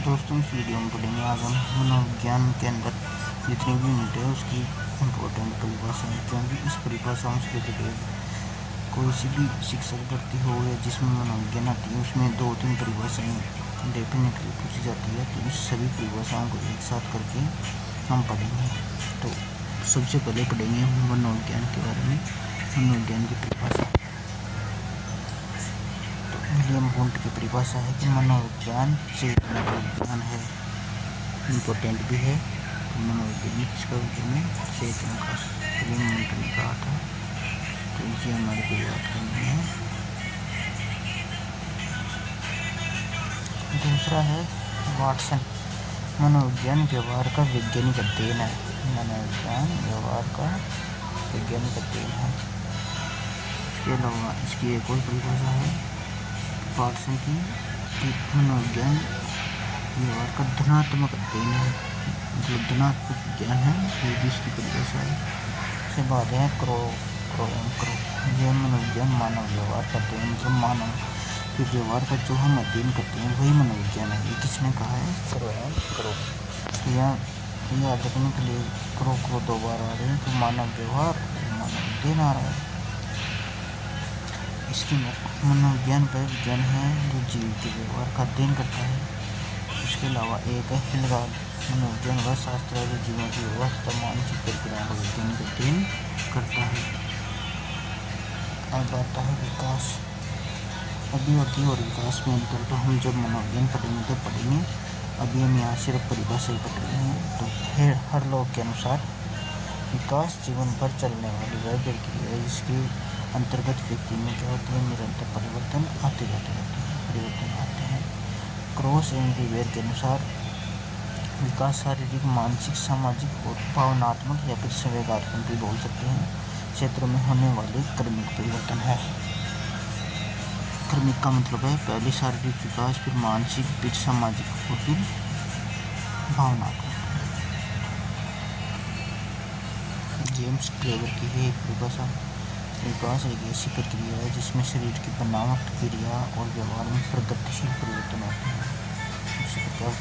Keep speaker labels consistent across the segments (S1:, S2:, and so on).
S1: दोस्तों, इस वीडियो में पढ़ेंगे आज हम मनोविज्ञान के अंदर जितनी भी यूनिट है उसकी इम्पोर्टेंट परिभाषाएं, क्योंकि इस परिभाषाओं से रिलेटेड कोई सी भी शिक्षक भर्ती हो या जिसमें मनोविज्ञान आती है उसमें 2-3 परिभाषाएं डेफिनेटली पूछी जाती है। तो इस सभी परिभाषाओं को एक साथ करके हम पढ़ेंगे। तो सबसे पहले पढ़ेंगे हम मनोविज्ञान के बारे में, मनोविज्ञान की परिभाषा। विलियम वुंट की परिभाषा है कि मनोविज्ञान चेतना का विज्ञान है। इम्पोर्टेंट भी है। तो मनोविज्ञान किसका विज्ञान है? चेतना का। विलियम वुंट ने कहा था। तो ये हमारे को याद करनी है। दूसरा है वाटसन। मनोविज्ञान व्यवहार का वैज्ञानिक अध्ययन है। मनोविज्ञान व्यवहार का वैज्ञानिक अध्ययन है। इसके अलावा इसकी एक और परिभाषा है वाटसन की, मनोविज्ञान व्यवहार का धनात्मक अध्ययन है, जो धनात्मक विज्ञान है, ये भी इसकी परिभाषा है। इसके बाद है क्रो। यह मनोविज्ञान मानव व्यवहार का अध्ययन, मतलब मानव के व्यवहार का जो हम अध्ययन करते हैं वही मनोविज्ञान है। ये किसने कहा है? क्रो। तो यहाँ याद रखने के लिए क्रो 2 बार आ रहे हैं, तो मानव व्यवहार मानव अध्ययन आ रहा है। स्किनर। मनोविज्ञान वह विज्ञान है जो जीव के व्यवहार का अध्ययन करता है। इसके अलावा एक है हिल्डार्ड। मनोविज्ञान वह शास्त्र है जो जीवों की व्यवस्था मानसिक प्रक्रियाओं का वैज्ञानिक अध्ययन करता है। अब आता है विकास। अभिवृद्धि और विकास में अंतर तो हम जब मनोविज्ञान पढ़ेंगे तो पढ़ेंगे। अभी हम यहाँ सिर्फ परिभाषा ही पढ़ रहे हैं। तो हर लोग के अनुसार विकास जीवन भर चलने वाली वह प्रक्रिया है जिसके अंतर्गत व्यक्ति में क्या होती है? निरंतर परिवर्तन आते जाते रहते हैं, परिवर्तन आते हैं। क्रॉस एंड रिवेयर के अनुसार विकास शारीरिक, मानसिक, सामाजिक और भावनात्मक या फिर संवेगात्मक भी बोल सकते हैं क्षेत्रों में होने वाले क्रमिक परिवर्तन है। क्रमिक का मतलब है पहले शारीरिक विकास, फिर मानसिक, फिर सामाजिक और फिर भावनात्मक। जेम्स क्लेवर की है एक परिभाषा। विकास एक ऐसी प्रक्रिया है जिसमें शरीर की बनावट, क्रिया और व्यवहार में प्रगतिशील परिवर्तन होते हैं। इसी प्रकार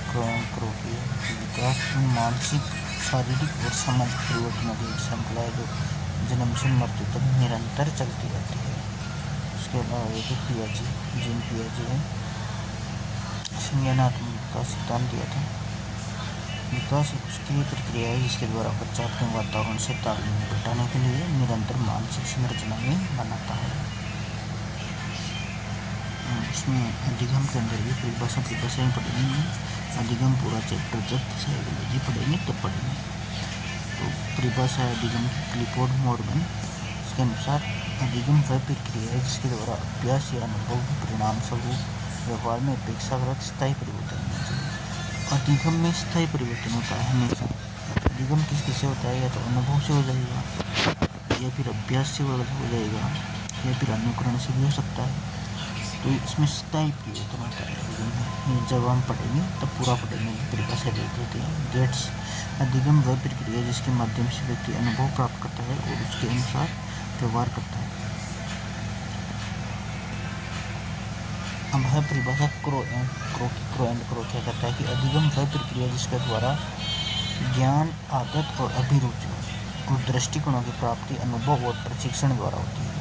S1: क्रो की विकास में मानसिक, शारीरिक और सामाजिक परिवर्तनों की एक श्रृंखला है जो जन्म से मृत्यु तक निरंतर चलती रहती है। इसके अलावा एक पियाजे, जीन पियाजे ने संज्ञानात्मक विकास सिद्धांत दिया था। विकास एक उसकी प्रक्रिया है जिसके द्वारा बच्चा अपने वातावरण से तालमेल बिठाने के लिए निरंतर मानसिक संरचनाएं बनाता है। इसमें अधिगम के अंदर भी परिभाषाएं पढ़ेंगे। अधिगम पूरा चैप्टर जब साइकोलॉजी पढ़ेंगे तब पढ़ेंगे। तो परिभाषा अधिगम क्लिफोर्ड मॉर्गन। इसके अनुसार अधिगम वह प्रक्रिया है जिसके द्वारा अभ्यास या अनुभव के परिणाम स्वरूप व्यवहार में अपेक्षाकृत स्थायी परिवर्तन होना चाहिए। अधिगम में स्थायी परिवर्तन होता है हमेशा। अधिगम किससे होता है? या तो अनुभव से हो जाएगा, या फिर अभ्यास से हो जाएगा, या फिर अनुकरण से भी हो सकता है। तो इसमें स्थायी परिवर्तन होता है अधिगम में। जब हम पढ़ेंगे तब पूरा पढ़ेंगे, परिभाषा देख लेते हैं। गेट्स। अधिगम वह प्रक्रिया जिसके माध्यम से व्यक्ति अनुभव प्राप्त करता है और उसके अनुसार व्यवहार करता है। अब है परिभाषा क्रो क्या कहता है कि अधिगम वह प्रक्रिया जिसके द्वारा ज्ञान, आदत और अभिरुचि और दृष्टिकोणों की प्राप्ति अनुभव और प्रशिक्षण द्वारा होती है।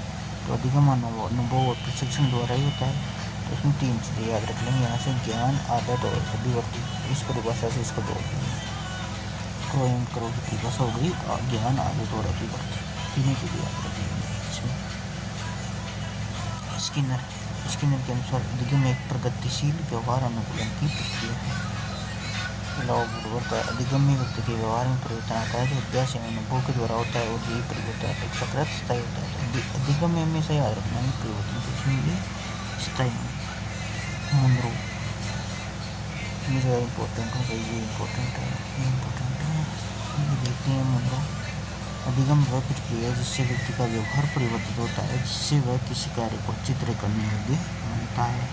S1: तो अधिगम अनुभव और प्रशिक्षण द्वारा ही होता है। तो इसमें 3 चीज़ें याद रख लेंगे यहाँ से, ज्ञान, आदत और अभिवृत्ति। इस परिभाषा से इसको जोड़ देंगे। क्रो की परिभाषा हो गई ज्ञान, आदत और अभिवृत्ति, तीनों चीज़ें याद रखेंगे इसमें। स्किनर के अनुसार अधिगम एक प्रगतिशील व्यवहार अनुकूलन की प्रक्रिया है। लॉ का अधिगम में व्यक्ति के व्यवहार में परिवर्तन आता है जो अभ्यास एवं अनुभव के द्वारा होता है, और यही परिवर्तन अपेक्षाकृत स्थायी होता है। तो अधिगम में हमेशा याद रखना है परिवर्तन कुछ नहीं स्थायी नहीं। मुनरो ये इम्पोर्टेंट है, ये इम्पोर्टेंट है, ये देखते हैं। मुनरो अधिगम वह प्रक्रिया है जिससे व्यक्ति का व्यवहार परिवर्तित होता है, जिससे वह किसी कार्य को चित्र करने योग्य बनता है।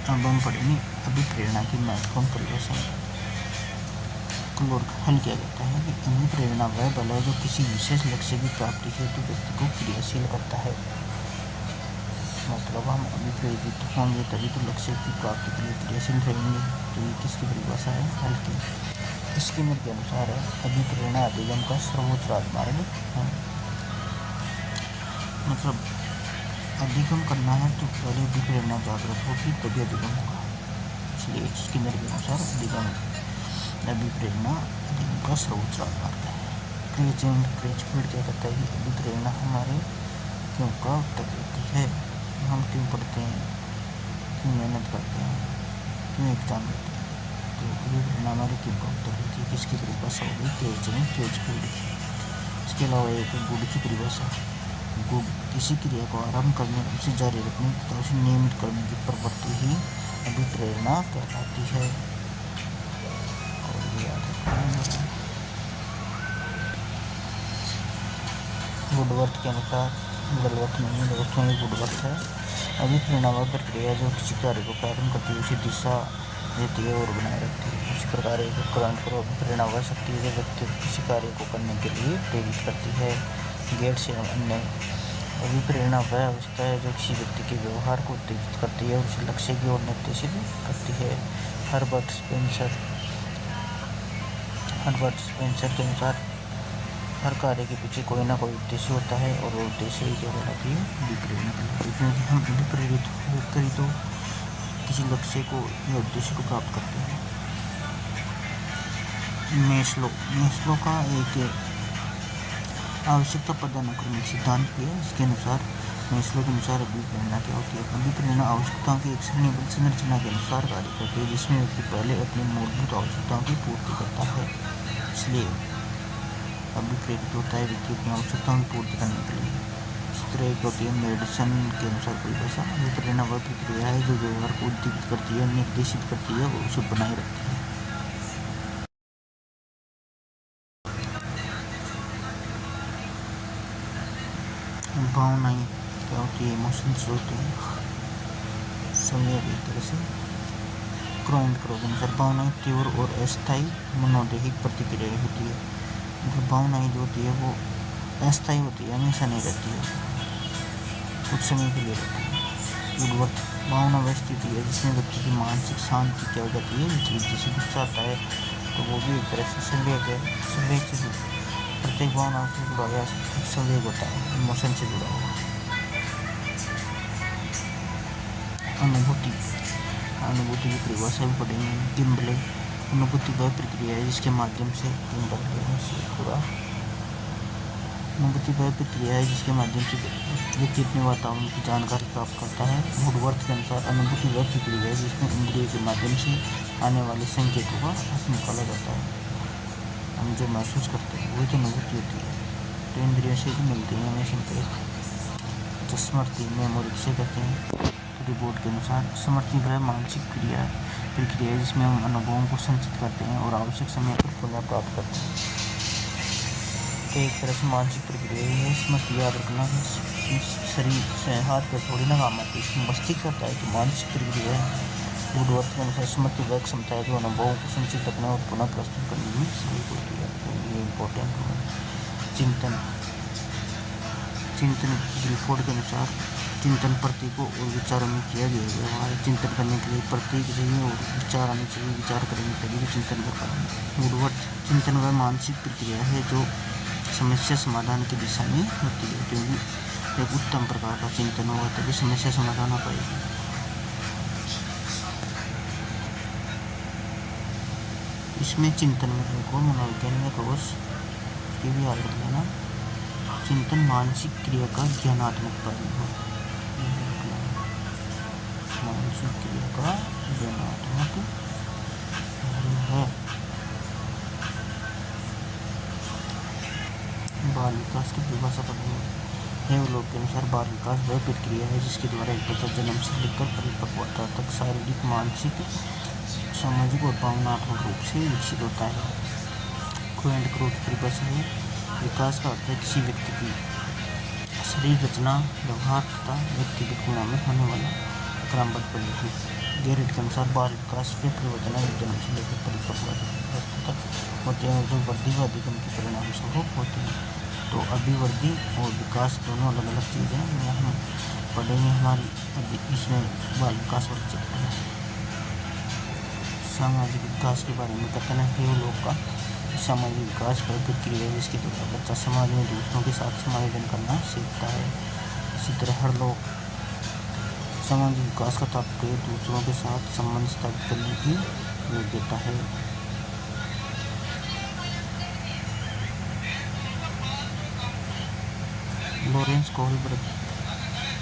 S1: अब हम पढ़ेंगे अभिप्रेरणा की महत्वपूर्ण परिभाषा। हल किया जाता है कि अभिप्रेरणा वह बल है जो किसी विशेष लक्ष्य की प्राप्ति हेतु व्यक्ति को क्रियाशील करता है। मतलब हम अभिप्रेरित होंगे तभी तो लक्ष्य की प्राप्ति के लिए क्रियाशील रहेंगे। तो ये किसकी परिभाषा है? हल की। स्किनर के अनुसार है अभिप्रेरणा अधिगम का सर्वोच्च राजमार्ग है। मतलब अधिगम करना है तो पहले अभिप्रेरणा जागृत होगी तभी अधिगम होगा। इसलिए स्किनर के अनुसार अभिप्रेरणा अधिगम का सर्वोच्च राजमार्ग है। क्रिएचफील्ड क्या कहता है कि अभिप्रेरणा हमारे क्यों का उत्तर देती है। हम क्यों पढ़ते हैं, क्यों मेहनत करते हैं, क्यों एग्जाम देते हैं, तो अभिप्रेरणा हमारे क्यों का उत्तर देती है। किसकी परिभाषा होगी? क्रिएचफील्ड की। इसके अलावा एक गुड की परिभाषा। गुड किसी क्रिया को आरंभ करने, उसे जारी रखने तथा उसे नियमित करने की प्रवृत्ति ही अभिप्रेरणा कहलाती है। और याद रखना वुडवर्थ के अनुसार, गलवर्थ नहीं दोस्तों, ये वुडवर्थ है। अभिप्रेरणा वह प्रक्रिया जो किसी कार्य को प्रारंभ करती है, उसे दिशा देती है और बनाए रखती है। उसी प्रकार एक उपकरण पर अभिप्रेरणा वह शक्ति है जो व्यक्ति को किसी कार्य को करने के लिए प्रेरित करती है। गेट्स एवं अन्य। अभिप्रेरणा वह अवस्था है जो किसी व्यक्ति के व्यवहार को उत्तेजित करती है और उसे लक्ष्य की ओर निर्देशित करती है। हर्बर्ट स्पेंसर के अनुसार हर कार्य के पीछे कोई ना कोई उद्देश्य होता है और वो उद्देश्य ही क्या कहलाती है? अभिप्रेरणा कहलाती है। क्योंकि हम अभिप्रेरित होकर ही तो किसी लक्ष्य को या उद्देश्य को प्राप्त करते हैं। मेस्लो का एक आवश्यकता पदानुक्रमिक सिद्धांत भी है। इसके अनुसार मेस्लो के अनुसार अभिप्रेरणा क्या होती है? अभिप्रेरणा आवश्यकताओं की एक श्रेणीबद्ध संरचना के अनुसार कार्य करती है जिसमें व्यक्ति पहले अपनी मूलभूत आवश्यकताओं की पूर्ति करता है। इसलिए अभिप्रेरित होता है व्यक्ति अपनी आवश्यकताओं की पूर्ति करने के लिए। इसी तरह एक होती है मेडिसन के अनुसार परिभाषा। अभिप्रेरणा वह प्रक्रिया है जो व्यवहार को उद्दीपित करती है, निर्देशित करती है और उसे बनाए रखती है। भावनाएं क्या होती है? इमोशंस होते हैं। समझे एक तरह से क्रोइंट के अनुसार भावनाएं तीव्र और अस्थायी मनोदैहिक प्रतिक्रियाएं होती है। मतलब भावनाएं जो होती है वो अस्थायी होती है, हमेशा नहीं रहती है, कुछ समय के लिए रहती है। वुडवर्थ भावना वह स्थिति है जिसमें व्यक्ति की मानसिक शांति क्या हो जाती है? जैसे गुस्सा आता है तो वो भी एक तरह से संवेग है। संवेग से प्रत्येक भावना से जुड़ा हुआ एक संवेग होता है, इमोशन से जुड़ा हुआ। अनुभूति की परिभाषा भी पढ़ेंगे। किम्बले अनुभूति वह प्रक्रिया है जिसके माध्यम से व्यक्ति अपने वातावरण की जानकारी प्राप्त करता है। वुडवर्थ के अनुसार अनुभूति वह प्रक्रिया है जिसमें इंद्रिय के माध्यम से आने वाले संकेतों का अर्थ निकाला जाता है। हम जो महसूस करते हैं वही तो अनुभूति होती है, तो इंद्रियों से भी मिलती है हमें संकेत। तो स्मृति मेमोरी किसे कहते हैं? तो रिपोर्ट के अनुसार स्मृति वह मानसिक प्रक्रिया है जिसमें हम अनुभवों को संचित करते हैं और आवश्यक समय पर पुनः प्राप्त करते हैं। तो एक तरह से मानसिक प्रक्रिया ही है स्मृति। याद रखना शरीर से हाथ पर थोड़ी ना काम आती है, इसमें मस्तिष्क करता है, तो मानसिक प्रक्रिया है। वुडवर्थ के अनुसार स्मृति वह क्षमता है जो अनुभवों को संचित रखने और पुनः प्रस्तुत करने में सहायक होती है। तो ये इम्पोर्टेंट है। चिंतन रिपोर्ट के अनुसार चिंतन प्रतीकों और विचारों में किया गया व्यवहार। चिंतन करने के लिए प्रतीक चाहिए और विचार आने चाहिए, विचार करेंगे तभी भी चिंतन कर पाएंगे। वुडवर्थ चिंतन वह मानसिक प्रक्रिया है जो समस्या समाधान की दिशा में होती है, क्योंकि एक उत्तम प्रकार का चिंतन होगा तभी समस्या समाधान हो पाएगी। इसमें चिंतन में को मनोविज्ञान में कोर्स की भी याद रख लेना। चिंतन मानसिक क्रिया का ज्ञानात्मक पहलू है। मानसिक क्रिया का ज्ञानात्मक पहलू है। बाल विकास की परिभाषा पढ़ेंगे। लोग के अनुसार बाल विकास वह प्रक्रिया है जिसके द्वारा एक बच्चा जन्म से लेकर परिपक्वता तक शारीरिक, मानसिक, सामाजिक और भावनात्मक रूप से विकसित होता है। क्रोइंट की परिभाषा है विकास का अर्थ है किसी व्यक्ति की शरीर रचना, व्यवहार तथा व्यक्तिगत गुणों में होने वाला क्रमबद्ध परिवर्तन। गेरिट के अनुसार बाल विकास के परिवर्तन जन्म से लेकर परिपक्वता तक होते हैं जो वृद्धि व अधिगम के परिणाम स्वरूप होते हैं। तो अभिवृद्धि और विकास दोनों अलग अलग चीज़ें हैं। हम पढ़ेंगे हमारी अभी इसमें बाल विकास वाले चैप्टर है। सामाजिक विकास के बारे में कथन है लोग का सामाजिक विकास पर प्रक्रिया है जिसके द्वारा बच्चा समाज में दूसरों के साथ समायोजन करना सीखता है। इसी तरह हर लोग सामाजिक विकास का तात्पर्य दूसरों के साथ संबंध स्थापित करने की योग्यता है। लॉरेंस कोहलबर्ग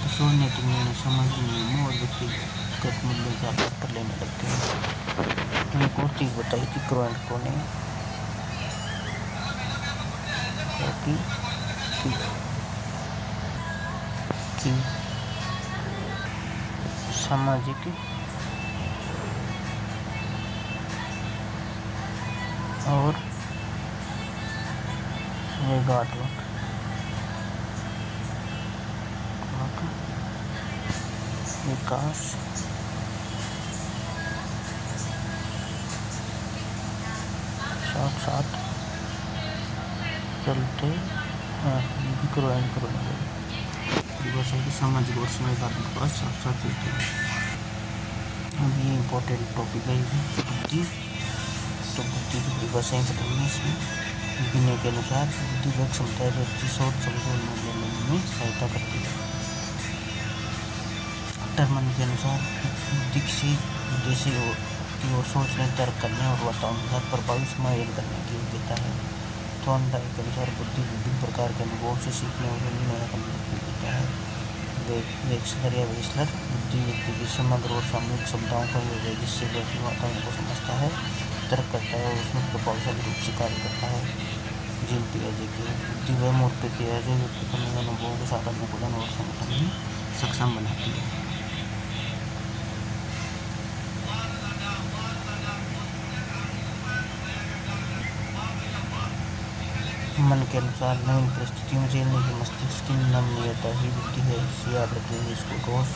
S1: किशोर नैतिक निर्णय सामाजिक नियमों और व्यक्तिगत मूल्यों के आधार पर लेने लगते हैं। एक और चीज़ बताई थी क्रोएंको ने कि सामाजिक और संवेगात्मक विकास साथ साथ चलते सामाजिक और संवेगात्मक विकास साथ साथ चलते हैं। अब ये इम्पोर्टेंट टॉपिक है बुद्धि, तो बुद्धि की परिभाषाएं बताएंगे इसमें। विनय के अनुसार बुद्धि वह क्षमता है जो अच्छी सोच समझ और निर्णय लेने में सहायता करती है। टर्मन के अनुसार बुद्धि किसी उद्देश्य की ओर सोचने, तर्क करने और वातावरण के साथ प्रभावी समायोजन करने की योग्यता है। थॉर्नडाइक के अनुसार बुद्धि विभिन्न प्रकार के अनुभव से सीखने और निर्णय करने की योग्यता है। वेक्सलर या वेस्लर बुद्धि व्यक्ति की समग्र और सामूहिक क्षमताओं का योग है जिससे व्यक्ति वातावरण को समझता है, तर्क करता है और उसमें प्रभावशाली रूप से कार्य करता है। जीन पियाजे की बुद्धि वह मूल प्रक्रिया है जो व्यक्ति को नए अनुभवों के साथ अनुकूलन और संगठन में सक्षम बनाती है। मन के अनुसार नवीन परिस्थितियों में झेलने की मस्तिष्क की नमनीयता ही बुद्धि है। इसे याद रखेंगे इसको रोज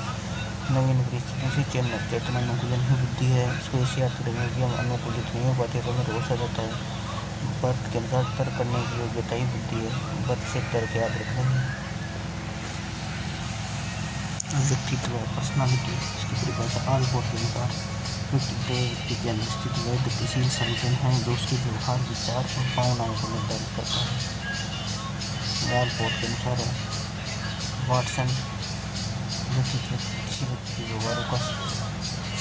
S1: नवीन परिस्थितियों से चेतना अनुकूलन ही बुद्धि है। इसको इसे याद करेंगे कि हम अनुकूलित नहीं हो पाते तो हमें रोज आ जाता है। बर्थ के अनुसार तर्क करने की योग्यता ही बुद्धि है। बर्थ से तर्क याद रखेंगे। व्यक्तित्व पर्सनालिटी इसकी परिभाषा आलपोर्ट के अनुसार व्यक्ति के अंदर स्थित वह गतिशील संगठन है जो उसके व्यवहार, विचार और भावनाओं को निर्धारित करता है। आलपोर्ट के अनुसार वाटसन व्यक्तित्व किसी व्यक्ति के व्यवहारों का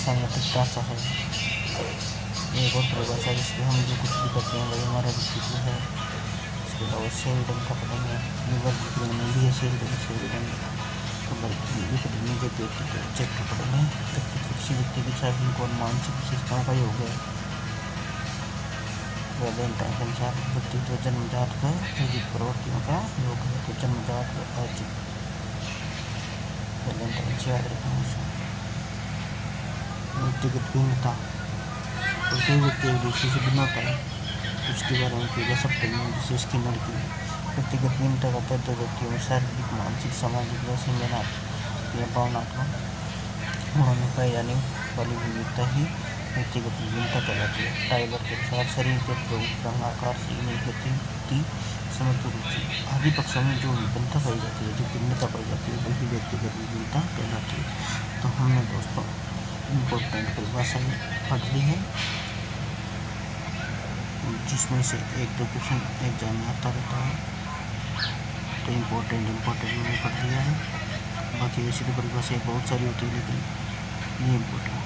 S1: संगठित ढांचा है। एक और परिभाषा जिसके हम जो कुछ भी करते हैं वही हमारा व्यक्तित्व है। इसके अलावा शेल्डन का पढ़ेंगे चैप्टर पढ़ेंगे। किसी व्यक्ति की शारीरिक और मानसिक विशेषताओं का योग है। वैलेंटाइन के अनुसार व्यक्तित्व जन्मजात व अर्जित प्रवृत्तियों का योग है। तो जन्मजात व अर्जित वैलेंटाइन से याद रखना। व्यक्तिगत भिन्नता प्रत्येक व्यक्ति एक दूसरे से भिन्न होता है, उसके बारे में किया जा सकता है जैसे स्किनर की व्यक्तिगत भिन्नता का तत्व व्यक्तियों में शारीरिक, मानसिक, सामाजिक व संज्ञानात्मक या भावनात्मक गुणों में पाई जाने वाली विविधता ही व्यक्तिगत विभिन्नता कहलाती है। टाइलर के अनुसार शरीर के रंग, आकार, गति, समत्व, रुचि आदि पक्षों में जो विभिन्नता पाई जाती है, जो भिन्नता पाई जाती है वही व्यक्तिगत विभिन्नता कहलाती है। तो हमने दोस्तों इम्पोर्टेंट परिभाषाएं पढ़ ली है जिसमें से एक दो क्वेश्चन एग्जाम में आता रहता है। तो इम्पोर्टेंट मैंने पढ़ लिया है। बाकी वैसे तो परिभाषाएं बहुत सारी होती है लेकिन ये इम्पोर्टेंट